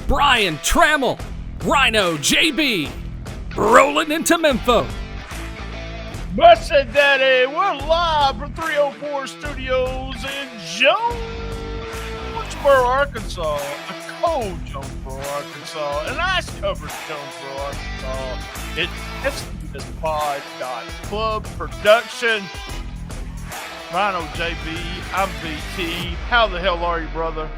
Brian Tramel, RynoJB, Rollin Into Mempho. Busted Daddy, we're live from 304 Studios in Jonesboro, Arkansas. A cold Jonesboro, Arkansas. An ice-covered Jonesboro, Arkansas. It's this pod.club production. RynoJB, I'm BT. How the hell are you, brother?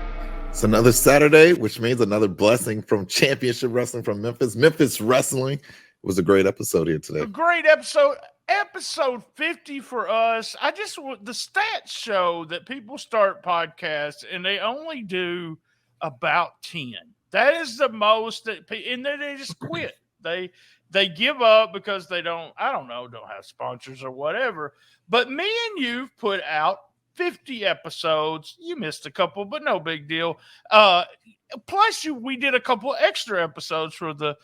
It's another Saturday, which means another blessing from Championship Wrestling from Memphis. Memphis Wrestling. It was a great episode here today. A great episode. Episode 50 for us. The stats show that people start podcasts and they only do about 10. That is the most, and then they just quit. They give up because they don't have sponsors or whatever. But me and you've put out 50 episodes. You missed a couple, but no big deal. Plus, we did a couple extra episodes for the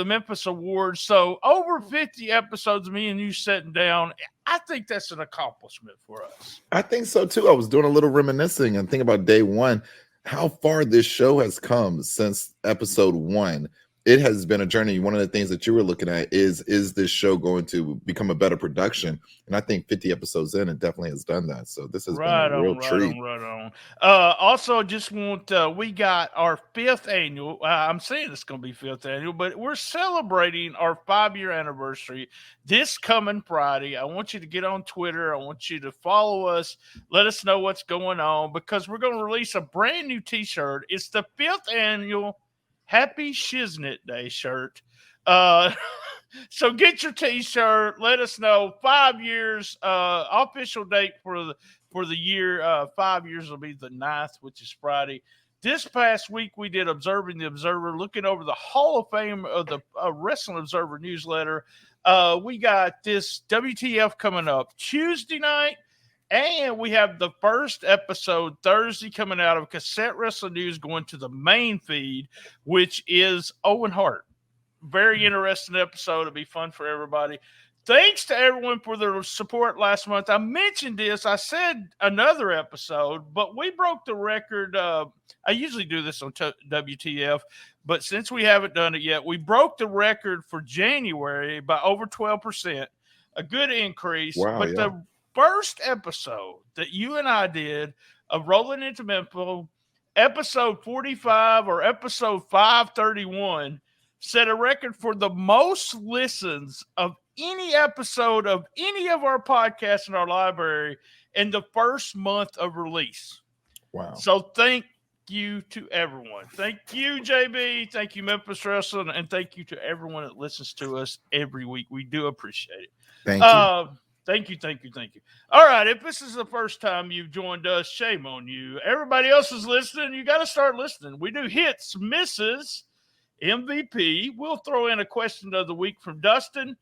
Memphis Awards. So over 50 episodes of me and you sitting down, I think that's an accomplishment for us. I think so, too. I was doing a little reminiscing and thinking about day one, how far this show has come since episode 1. It has been a journey. One of the things that you were looking at is this show going to become a better production? And I think 50 episodes in, it definitely has done that. So this has been a real treat. Right on. Also, just want we got our 5th annual. I'm saying it's going to be 5th annual, but we're celebrating our 5-year anniversary this coming Friday. I want you to get on Twitter. I want you to follow us. Let us know what's going on because we're going to release a brand new T-shirt. It's the 5th annual Happy Shiznit Day shirt. So get your T-shirt. Let us know. 5 years. Official date for the year. 5 years will be the 9th, which is Friday. This past week we did Observing the Observer, looking over the Hall of Fame of the Wrestling Observer newsletter. We got this WTF coming up Tuesday night. And we have the first episode Thursday coming out of Cassette Wrestling News going to the main feed, which is Owen Hart. Very interesting episode. It'll be fun for everybody. Thanks to everyone for their support last month. I mentioned this. I said another episode, but we broke the record. I usually do this on WTF, but since we haven't done it yet, we broke the record for January by over 12%. A good increase. Wow, but yeah. the first episode that you and I did of Rollin Into Mempho, episode 45 or episode 531, set a record for the most listens of any episode of any of our podcasts in our library in the first month of release. Wow. So thank you to everyone. Thank you, JB. Thank you, Memphis Wrestling. And thank you to everyone that listens to us every week. We do appreciate it. Thank you. Thank you. All right, if this is the first time you've joined us, shame on you. Everybody else is listening. You got to start listening. We do hits, misses, MVP. We'll throw in a question of the week from Dustin.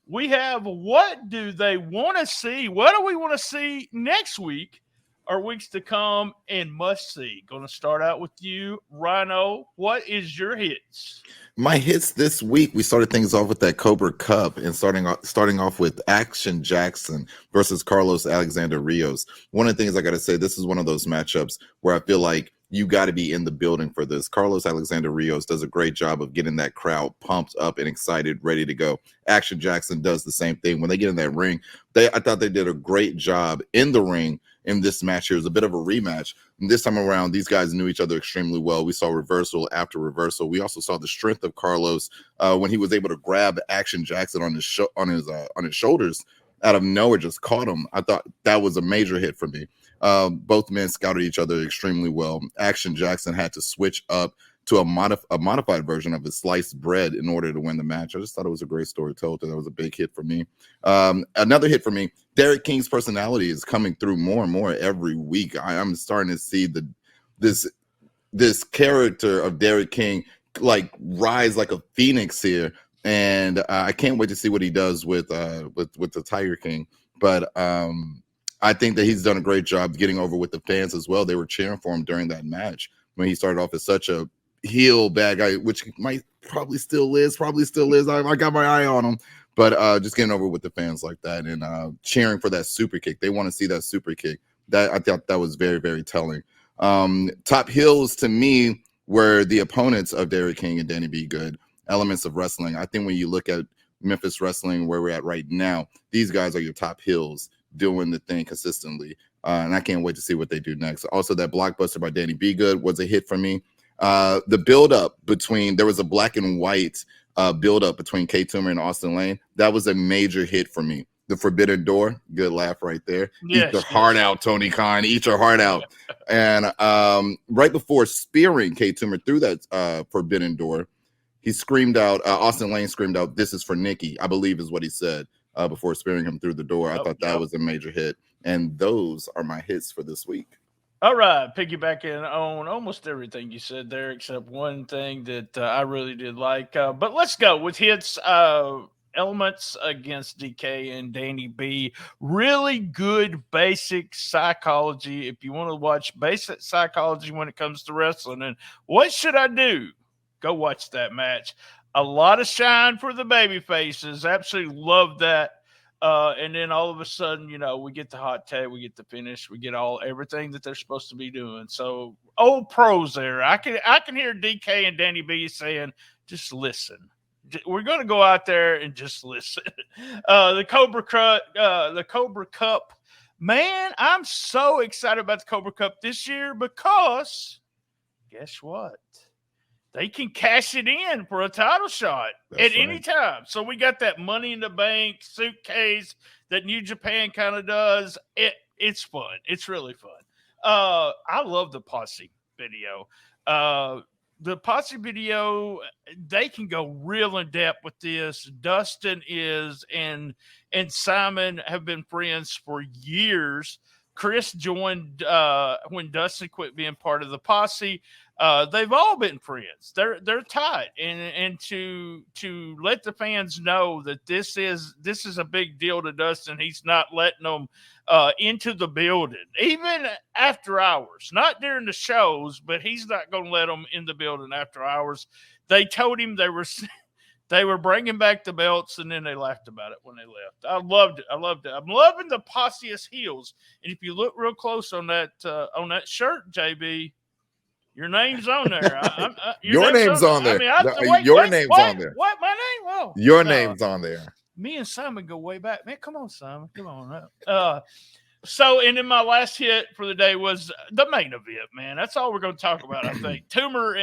We have what do they want to see? What do we want to see next week or weeks to come and must see? Going to start out with you, Rhino. What is your hits? My hits this week, we started things off with that Cobra Cup and starting off with Action Jackson versus Carlos Alexander Rios. One of the things I got to say, this is one of those matchups where I feel like you got to be in the building for this. Carlos Alexander Rios does a great job of getting that crowd pumped up and excited, ready to go. Action Jackson does the same thing. When they get in that ring, I thought they did a great job in the ring in this match here. It was a bit of a rematch. And this time around, these guys knew each other extremely well. We saw reversal after reversal. We also saw the strength of Carlos when he was able to grab Action Jackson on his shoulders out of nowhere, just caught him. I thought that was a major hit for me. Both men scouted each other extremely well. Action Jackson had to switch up to a modified version of his sliced bread in order to win the match. I just thought it was a great story told. That was a big hit for me. Another hit for me, Derek King's personality is coming through more and more every week. I'm starting to see this character of Derek King like rise like a phoenix here. And I can't wait to see what he does with the Tiger King. But I think that he's done a great job getting over with the fans as well. They were cheering for him during that match when he started off as such a heel bad guy, which might probably still is. I got my eye on him. But just getting over with the fans like that and cheering for that super kick. They want to see that super kick. That I thought that was very, very telling. Top heels to me were the opponents of Derek King and Danny B. Good, elements of wrestling. I think when you look at Memphis wrestling, where we're at right now, these guys are your top heels doing the thing consistently. And I can't wait to see what they do next. Also, that blockbuster by Danny B. Good was a hit for me. The build-up between, there was a black and white build-up between K Toomer and Austin Lane. That was a major hit for me. The Forbidden Door, good laugh right there. Yes, eat your heart out, Tony Khan. Eat your heart out. And right before spearing K Toomer through that Forbidden Door, he screamed out, Austin Lane screamed out, "This is for Nikki," I believe is what he said before spearing him through the door. I thought that was a major hit. And those are my hits for this week. All right, piggybacking on almost everything you said there, except one thing that I really did like. But let's go with hits. Elements against DK and Danny B. Really good basic psychology. If you want to watch basic psychology when it comes to wrestling, and what should I do? Go watch that match. A lot of shine for the baby faces. Absolutely love that. And then all of a sudden, you know, we get the hot tag, we get the finish, we get everything that they're supposed to be doing. So old pros there. I can hear DK and Danny B saying, just listen. We're going to go out there and just listen. The Cobra Cup, man, I'm so excited about the Cobra Cup this year because guess what? They can cash it in for a title shot at any time. So we got that Money in the Bank suitcase that New Japan kind of does. It's fun. It's really fun. I love the Posse video. The Posse video, they can go real in depth with this. Dustin and Simon have been friends for years. Chris joined when Dustin quit being part of the Posse. They've all been friends. They're tight, and to let the fans know that this is a big deal to Dustin. He's not letting them into the building, even after hours. Not during the shows, but he's not going to let them in the building after hours. They told him they were bringing back the belts, and then they laughed about it when they left. I loved it. I'm loving the Posse as heels. And if you look real close on that shirt, JB. Your name's on there. Your name's on there. Your name's on there. What? My name? Oh, your name's on there. Me and Simon go way back. Man, come on, Simon. Come on up. So, and then my last hit for the day was the main event, man. That's all we're going to talk about, I think. Toomer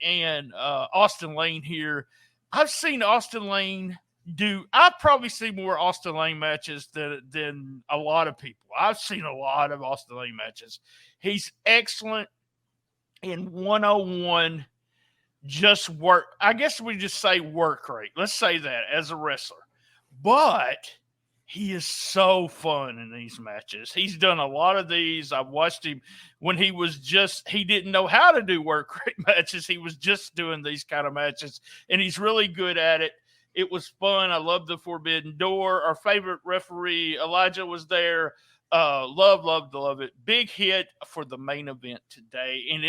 and Austin Lane here. I've seen Austin Lane I've probably seen more Austin Lane matches than a lot of people. I've seen a lot of Austin Lane matches. He's excellent in one-on-one, just work. I guess we just say work rate. Let's say that as a wrestler. But he is so fun in these matches. He's done a lot of these. I've watched him when he didn't know how to do work rate matches. He was just doing these kind of matches, and he's really good at it. It was fun. I love the Forbidden Door. Our favorite referee, Elijah, was there. Love it. Big hit for the main event today. And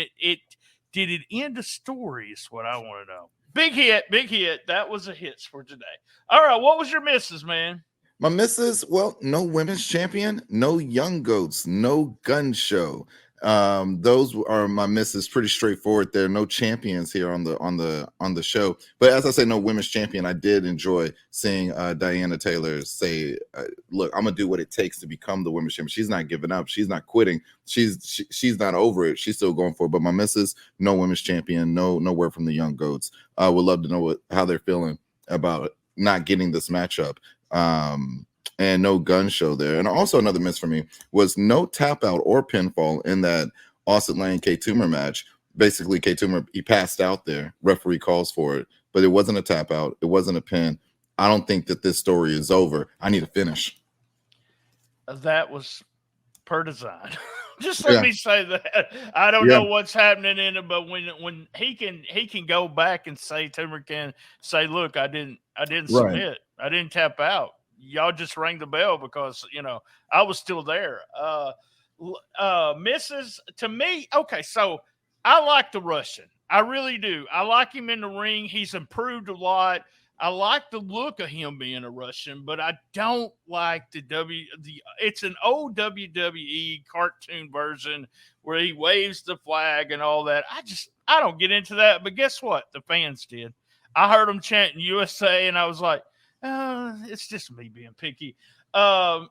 did it end a story is what I want to know. Big hit. That was a hits for today. All right. What was your misses, man? My misses, well, no women's champion, no young goats, no gun show. Those are my misses. Pretty straightforward there. No champions here on the show. But as I say, no women's champion. I did enjoy seeing Diana Taylor say, "Look, I'm gonna do what it takes to become the women's champion." She's not giving up. She's not quitting. She's not over it. She's still going for it. But my misses, no women's champion. No word from the young goats. Would love to know how they're feeling about not getting this matchup. And no gun show there. And also another miss for me was no tap out or pinfall in that Austin Lane K Toomer match. Basically, K Toomer, he passed out there. Referee calls for it, but it wasn't a tap out. It wasn't a pin. I don't think that this story is over. I need a finish. That was per design. Just let me say that. I don't know what's happening in it, but when he can go back and say, Toomer can say, "Look, I didn't submit. I didn't tap out. Y'all just rang the bell because, I was still there." Misses to me. Okay. So I like the Russian. I really do. I like him in the ring. He's improved a lot. I like the look of him being a Russian, but I don't like it's an old WWE cartoon version where he waves the flag and all that. I don't get into that, but guess what? The fans did. I heard them chanting USA, and I was like, it's just me being picky. I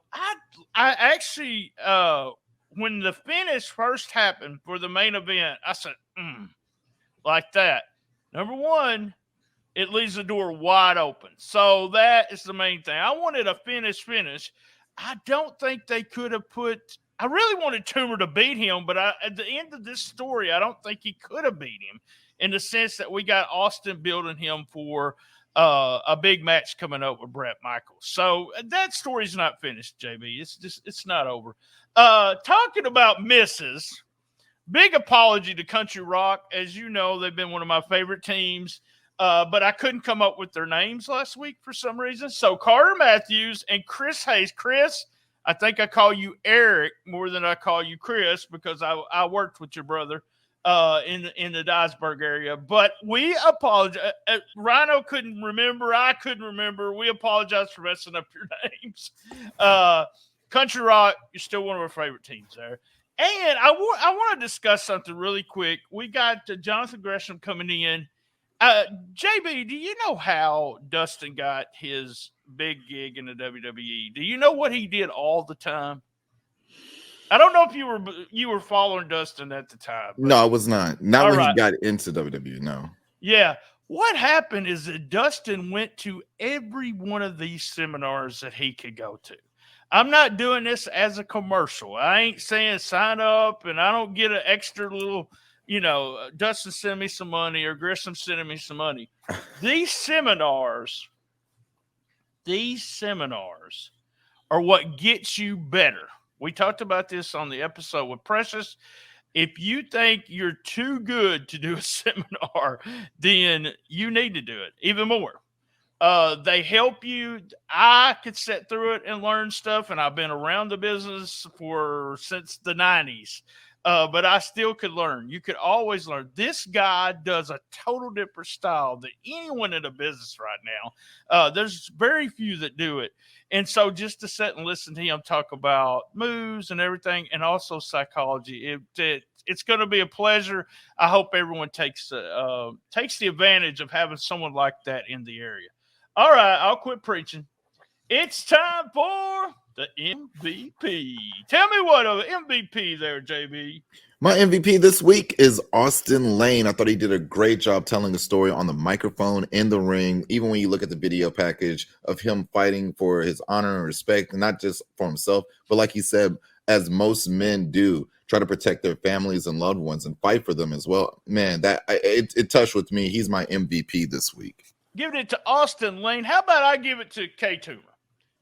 actually, when the finish first happened for the main event, I said, like that. Number one, it leaves the door wide open. So that is the main thing. I wanted a finish. I don't think they could have I really wanted Toomer to beat him, but at the end of this story, I don't think he could have beat him in the sense that we got Austin building him for a big match coming up with Bret Michaels. So that story's not finished, JB. It's not over. Talking about misses, big apology to Country Rock. As you know, they've been one of my favorite teams. But I couldn't come up with their names last week for some reason. So Carter Matthews and Chris Hayes. Chris, I think I call you Eric more than I call you Chris because I worked with your brother in the Dyersburg area. But we apologize. Rhino couldn't remember. I couldn't remember. We apologize for messing up your names. Country Rock, you're still one of our favorite teams there. And I want to discuss something really quick. We got Jonathan Gresham coming in. JB, do you know how Dustin got his big gig in the WWE? Do you know what he did all the time? I don't know if you were following Dustin at the time. No, I was not. Not when he got into WWE, no. Yeah. What happened is that Dustin went to every one of these seminars that he could go to. I'm not doing this as a commercial. I ain't saying sign up and I don't get an extra little – Dustin sent me some money or Gresham sending me some money. These seminars are what gets you better. We talked about this on the episode with Precious. If you think you're too good to do a seminar, then you need to do it even more. They help you. I could sit through it and learn stuff, and I've been around the business since the 90s. But I still could learn. You could always learn. This guy does a total different style than anyone in the business right now. There's very few that do it. And so just to sit and listen to him talk about moves and everything and also psychology, it's going to be a pleasure. I hope everyone takes the advantage of having someone like that in the area. All right, I'll quit preaching. It's time for the MVP. Tell me what of MVP there, JB. My MVP this week is Austin Lane. I thought he did a great job telling the story on the microphone, in the ring, even when you look at the video package of him fighting for his honor and respect, and not just for himself, but like he said, as most men do, try to protect their families and loved ones and fight for them as well. Man, it touched with me. He's my MVP this week. Giving it to Austin Lane. How about I give it to K. Toomer?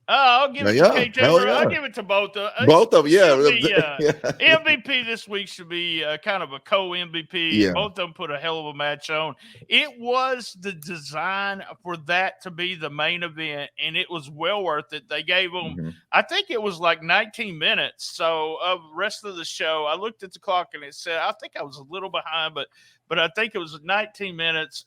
I'll give it to K. Toomer. I'll give it to both of them. Both of them, MVP this week should be kind of a co-MVP. Yeah. Both of them put a hell of a match on. It was the design for that to be the main event, and it was well worth it. They gave them, I think it was like 19 minutes. So of the rest of the show, I looked at the clock and it said, I think I was a little behind, but I think it was 19 minutes.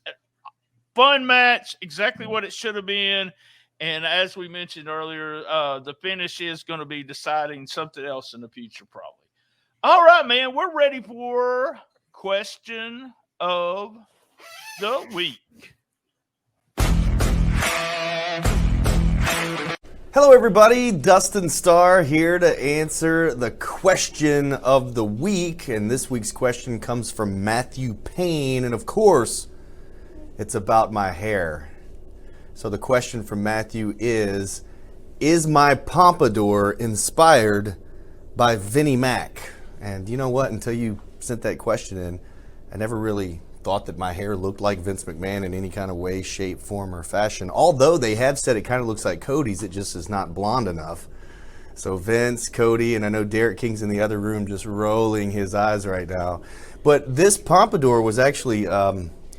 Fun match, exactly what it should have been. And as we mentioned earlier, the finish is going to be deciding something else in the future, probably. All right, man, we're ready for question of the week. Hello, everybody. Dustin Starr here to answer the question of the week. And this week's question comes from Matthew Payne. And of course, it's about my hair. So the question from Matthew is my pompadour inspired by Vinnie Mac? And you know what? Until you sent that question in, I never really thought that my hair looked like Vince McMahon in any kind of way, shape, form, or fashion. Although they have said it kind of looks like Cody's, it just is not blonde enough. So Vince, Cody, and I know Derek King's in the other room just rolling his eyes right now. But this pompadour was actually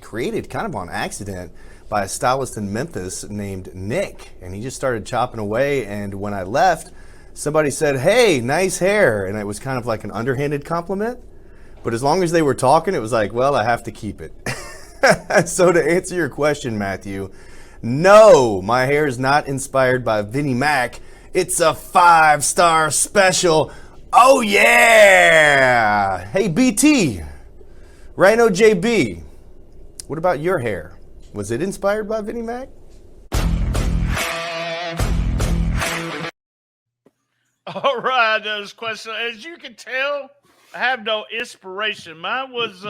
created kind of on accident by a stylist in Memphis named Nick. And he just started chopping away. And when I left, somebody said, "Hey, nice hair." And it was kind of like an underhanded compliment. But as long as they were talking, it was like, well, I have to keep it. So to answer your question, Matthew, No, my hair is not inspired by Vinnie Mac. It's a 5-star special. Oh, yeah. Hey, BT, RynoJB, what about your hair? Was it inspired by Vinnie Mac? All right, those questions. As you can tell, I have no inspiration. Mine was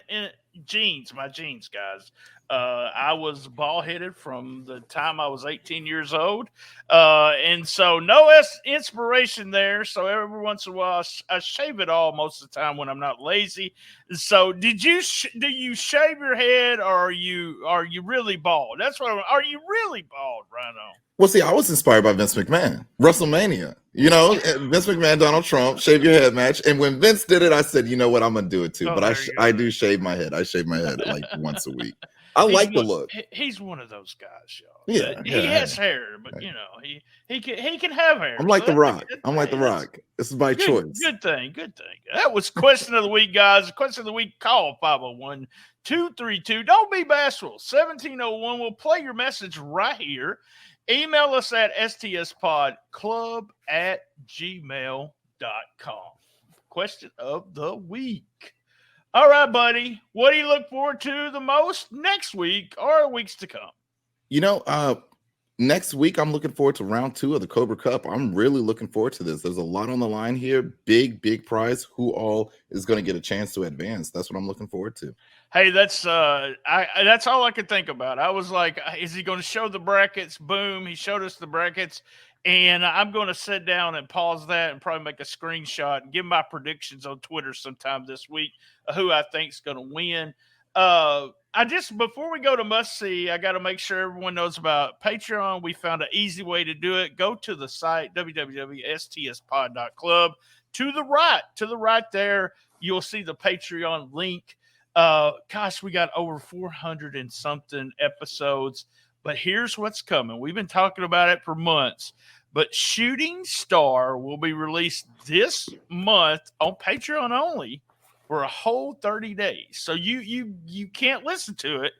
in jeans, my jeans, guys. I was bald-headed from the time I was 18 years old. And so no inspiration there. So every once in a while, I shave it all most of the time when I'm not lazy. So do you shave your head, or are you really bald? That's what are you really bald, Rhino? Well, see, I was inspired by Vince McMahon, WrestleMania. You know, Vince McMahon, Donald Trump, shave your head match. And when Vince did it, I said, you know what, I'm going to do it too. But I do shave my head. I shave my head like once a week. I like the look. He's one of those guys, y'all. Yeah, he has hair, but you know, he can have hair. I'm like The Rock. I'm like The Rock. This is my choice. Good thing. That was question of the week, guys. Question of the week. Call 501-232. Don't be bashful. 1701. We'll play your message right here. Email us at stspodclub@gmail.com. Question of the week. All right, buddy. What do you look forward to the most next week or weeks to come? You know, next week I'm looking forward to round 2 of the Cobra Cup. I'm really looking forward to this. There's a lot on the line here. Big prize. Who all is going to get a chance to advance? That's what I'm looking forward to. Hey, that's that's all I could think about. I was like, is he going to show the brackets? Boom. He showed us the brackets. And I'm going to sit down and pause that and probably make a screenshot and give my predictions on Twitter sometime this week of who I think is going to win. Before we go to must see, I got to make sure everyone knows about Patreon. We found an easy way to do it. Go to the site, www.stspodclub. To the right there, you'll see the Patreon link. Gosh, we got over 400 and something episodes. But here's what's coming. We've been talking about it for months. But Shooting Star will be released this month on Patreon only for a whole 30 days. So you can't listen to it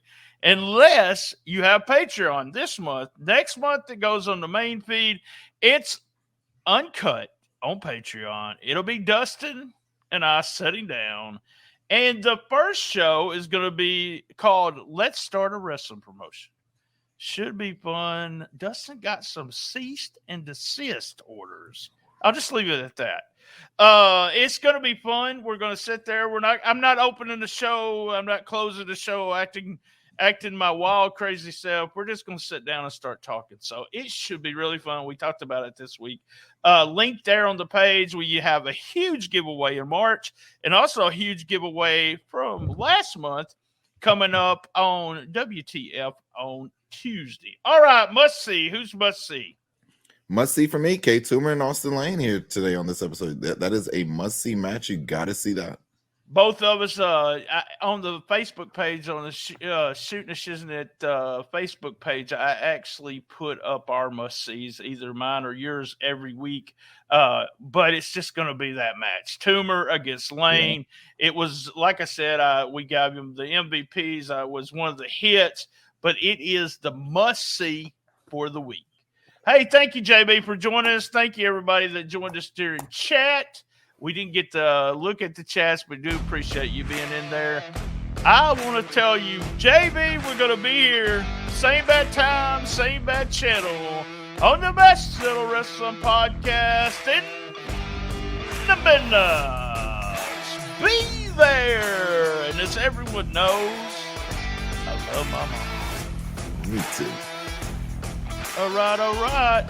unless you have Patreon this month. Next month, it goes on the main feed. It's uncut on Patreon. It'll be Dustin and I sitting down. And the first show is going to be called Let's Start a Wrestling Promotion. Should be fun. Dustin got some cease and desist orders. I'll just leave it at that. It's going to be fun. We're going to sit there. I'm not opening the show. I'm not closing the show, acting my wild, crazy self. We're just going to sit down and start talking. So it should be really fun. We talked about it this week. Link there on the page where you have a huge giveaway in March and also a huge giveaway from last month coming up on WTF on Tuesday. All right, must see. Who's must see? Must see for me, K Toomer and Austin Lane here today on this episode. That is a must see match. You got to see that. Both of us on the Facebook page, on the Shooting a Shiznit Facebook page, I actually put up our must-sees, either mine or yours, every week. But it's just going to be that match. Toomer against Lane. Yeah. It was, like I said, we gave him the MVPs. Was one of the hits, but it is the must-see for the week. Hey, thank you, JB, for joining us. Thank you, everybody that joined us during chat. We didn't get to look at the chats, but do appreciate you being in there. I want to tell you, JB, we're going to be here, same bad time, same bad channel, on the Best Little Wrestling Podcast in the business. Be there. And as everyone knows, I love my mom. Me too. All right.